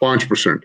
5%।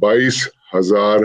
22,500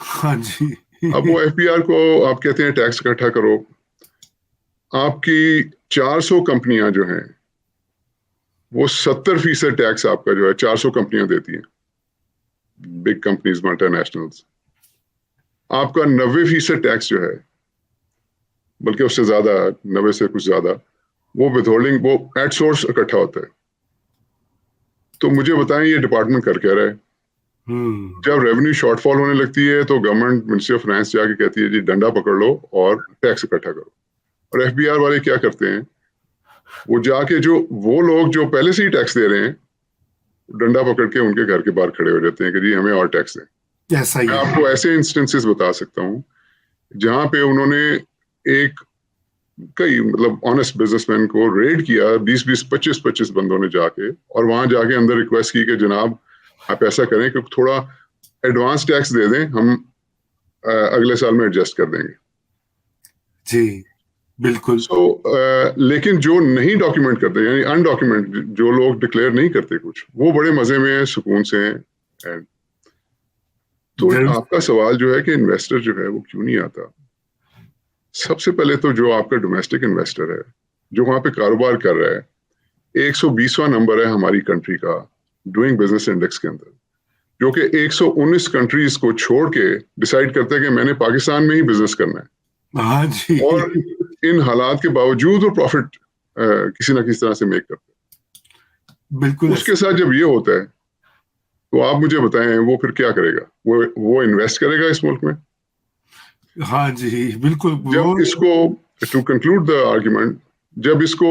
ہاں جی. اب وہ FBR کو آپ کہتے ہیں ٹیکس اکٹھا کرو. آپ کی 400 کمپنیاں جو ہیں وہ 70% ٹیکس آپ کا جو ہے 400 کمپنیاں دیتی ہیں, بگ کمپنیز, ملٹی نیشنلز. آپ کا 90% ٹیکس جو ہے, بلکہ اس سے زیادہ, 90 سے کچھ زیادہ, وہ ود ہولڈنگ, وہ ایٹ سورس اکٹھا ہوتا ہے. تو مجھے بتائیں یہ ڈپارٹمنٹ کر کیا رہا ہے؟ جب ریونیو شارٹ فال ہونے لگتی ہے تو گورنمنٹ منسٹری آف فائنانس جا کے کہتی ہے جی ڈنڈا پکڑ لو اور ٹیکس اکٹھا کرو. اور FBR والے کیا کرتے ہیں, وہ جا کے جو وہ لوگ جو پہلے سے ہی ٹیکس دے رہے ہیں ڈنڈا پکڑ کے ان کے گھر کے باہر کھڑے ہو جاتے ہیں کہ جی ہمیں اور ٹیکس دیں. ایسا ہی میں ہے. آپ کو ایسے انسٹنسز بتا سکتا ہوں جہاں پہ انہوں نے کئی مطلب آنےسٹ بزنس مین کو ریڈ کیا, 20 25 بندوں نے جا کے, اور وہاں جا کے اندر ریکویسٹ کی کہ جناب آپ ایسا کریں کہ تھوڑا ایڈوانس ٹیکس دے دیں, ہم اگلے سال میں ایڈجسٹ کر دیں گے. جی بالکل. لیکن جو نہیں ڈاکیومنٹ کرتے, یعنی ان ڈاکیومنٹ, جو لوگ ڈکلیئر نہیں کرتے کچھ, وہ بڑے مزے میں ہیں, سکون سے ہیں. تو آپ کا سوال جو ہے کہ انویسٹر جو ہے وہ کیوں نہیں آتا, سب سے پہلے تو جو آپ کا ڈومیسٹک انویسٹر ہے جو وہاں پہ کاروبار کر رہا ہے, 120واں نمبر ہے ہماری کنٹری کا ڈوئنگ بزنس انڈیکس کے اندر, جو کہ 119 کنٹریز کو چھوڑ کے ڈیسائیڈ کرتا ہے کہ میں نے پاکستان میں ہی بزنس کرنا ہے. ہاں جی. اور ان حالات کے باوجود وہ پروفٹ کسی نہ کسی طرح سے میک کرتے ہیں. بالکل. اس کے ساتھ جب یہ ہوتا ہے تو آپ مجھے بتائیں وہ پھر کیا کرے گا, وہ انویسٹ کرے گا اس ملک میں؟ ہاں جی بالکل. جب اس کو ٹو کنکلوڈ دا آرگیومنٹ, جب اس کو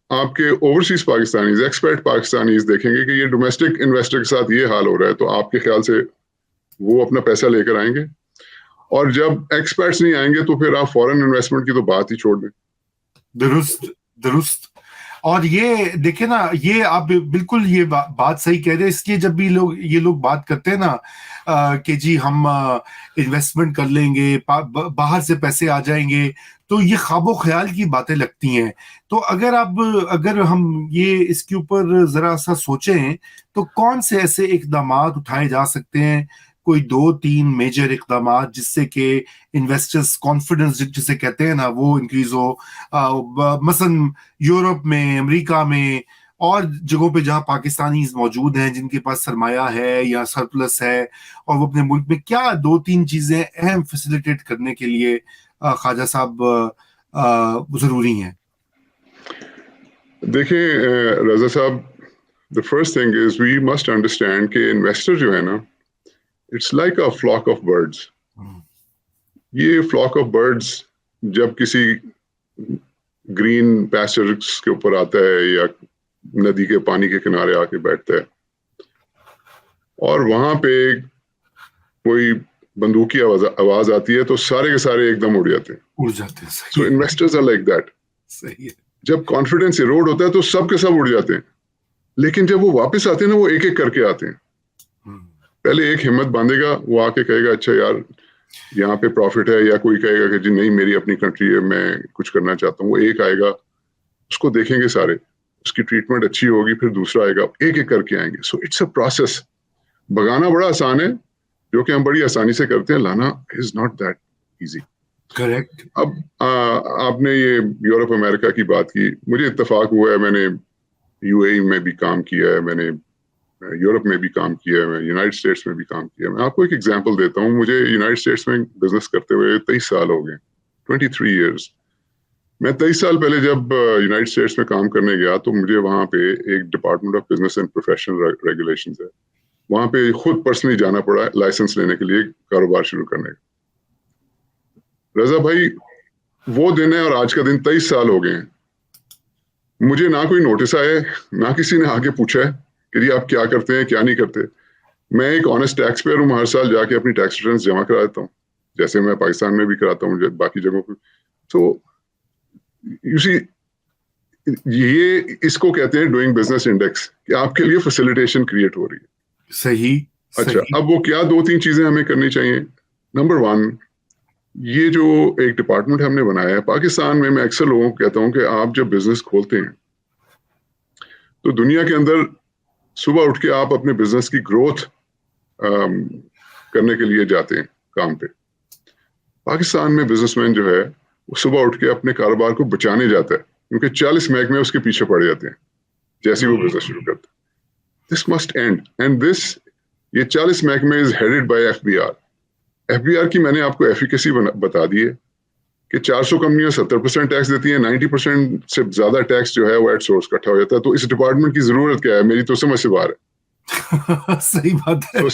آپ کے اوورسیز پاکستانیز, ایکسپیٹ پاکستانیز دیکھیں گے کہ یہ ڈومیسٹک انویسٹر کے ساتھ یہ حال ہو رہا ہے, تو آپ کے خیال سے وہ اپنا پیسہ لے کر آئیں گے؟ اور جب ایکسپرٹس نہیں آئیں گے تو پھر آپ فورن انویسٹمنٹ کی تو بات ہی چھوڑ دیں. درست. اور یہ دیکھیں نا, یہ آپ بالکل یہ بات صحیح کہہ رہے ہیں. اس لیے جب بھی یہ لوگ بات کرتے ہیں نا کہ جی ہم انویسٹمنٹ کر لیں گے, باہر سے پیسے آ جائیں گے, تو یہ خواب و خیال کی باتیں لگتی ہیں. تو اگر ہم یہ اس کے اوپر ذرا سا سوچیں تو کون سے ایسے اقدامات اٹھائے جا سکتے ہیں, کوئی 2-3 میجر اقدامات, جس سے کہ انویسٹرز کانفیڈنس جسے کہتے ہیں نا وہ انکریز ہو. مثلا یورپ میں, امریکہ میں اور جگہوں پہ جہاں پاکستانیز موجود ہیں جن کے پاس سرمایہ ہے یا سرپلس ہے, اور وہ اپنے ملک میں کیا 2-3 چیزیں اہم فیسیلیٹیٹ کرنے کے لیے خواجہ صاحب ضروری ہیں؟ دیکھیں رضا صاحب, the first thing is we must understand کہ انویسٹر جو ہے نا, it's like a flock of birds. یہ flock of birds جب کسی گرین پیسچرز کے اوپر آتا ہے یا ندی کے پانی کے کنارے آ کے بیٹھتا ہے, اور وہاں پہ کوئی بندوق کی آواز آتی ہے تو سارے کے سارے ایک دم اڑ جاتے ہیں. So investors are like that. صحیح ہے. جب کانفیڈنس ایروڈ ہوتا ہے تو سب کے سب اڑ جاتے ہیں, لیکن جب وہ واپس آتے ہیں نا, وہ ایک ایک کر کے آتے ہیں. پہلے ایک ہمت باندھے گا, وہ آ کے کہے گا اچھا یار یہاں پہ پروفٹ ہے, یا کوئی کہے گا کہ جی نہیں میری اپنی کنٹری ہے, میں کچھ کرنا چاہتا ہوں. وہ ایک آئے گا, اس کو دیکھیں گے سارے, اس کی ٹریٹمنٹ اچھی ہوگی, پھر دوسرا آئے گا, ایک ایک کر کے آئیں گے. So it's a process. بگانا بڑا آسان ہے, جو کہ ہم بڑی آسانی سے کرتے ہیں, لانا is not that easy. Correct. اب آپ نے یہ یورپ امریکہ کی بات کی, مجھے اتفاق ہوا ہے, میں نے UAE میں بھی کام کیا ہے, میں نے یورپ میں بھی کام کیا ہے, میں یونائٹڈ اسٹیٹس میں بھی کام کیا ہے. میں آپ کو ایک ایگزامپل دیتا ہوں. مجھے یونائٹڈ اسٹیٹس میں بزنس کرتے ہوئے 23 سال ہو گئے, 23 ایئرس. میں 23 سال پہلے جب یونائٹڈ اسٹیٹس میں کام کرنے گیا تو مجھے وہاں پہ ایک department of business and professional regulations ہے, وہاں پہ خود پرسنلی جانا پڑا لائسنس لینے کے لیے کاروبار شروع کرنے کا. رضا بھائی وہ دن ہے اور آج کا دن 23 سال ہو گئے ہیں, مجھے نہ کوئی نوٹس آئے, نہ کسی نے آگے پوچھا ہے کہ جی آپ کیا کرتے ہیں کیا نہیں کرتے. میں ایک آنےسٹ ٹیکس پیئر ہوں, ہر سال جا کے اپنی ٹیکس ریٹرنز جمع کرا دیتا ہوں, جیسے میں پاکستان میں بھی کراتا ہوں باقی جگہوں پہ. تو یو سی یہ اس کو کہتے ہیں ڈوئنگ بزنس انڈیکس, کہ آپ کے لیے فیسیلیٹیشن کریٹ ہو رہی ہے. صحیح. اچھا, اب وہ کیا 2-3 چیزیں ہمیں کرنی چاہیے. نمبر 1, یہ جو ایک ڈپارٹمنٹ ہم نے بنایا ہے پاکستان میں اکثر لوگوں کو کہتا ہوں کہ آپ جب بزنس کھولتے ہیں تو دنیا کے اندر صبح اٹھ کے آپ اپنے بزنس کی گروتھ کرنے کے لیے جاتے ہیں, کام پہ. پاکستان میں بزنس مین جو ہے وہ صبح اٹھ کے اپنے کاروبار کو بچانے جاتا ہے کیونکہ 40 محکمے اس کے پیچھے پڑ جاتے ہیں جیسے وہ بزنس شروع کرتا ہے. This must and and this یہ 40 محکمے از ہیڈڈ بائی FBR. FBR کی میں نے آپ کو ایفیکیسی بتا دی ہے کہ 400 کمپنیاں 70% ٹیکس دیتی ہیں, 90% سے زیادہ ٹیکس جو ہے وہ ایٹ سورس اکٹھا ہو جاتا ہے. تو اس ڈپارٹمنٹ کی ضرورت کیا ہے؟ میری تو سمجھ سے باہر ہے. صحیح بات ہے.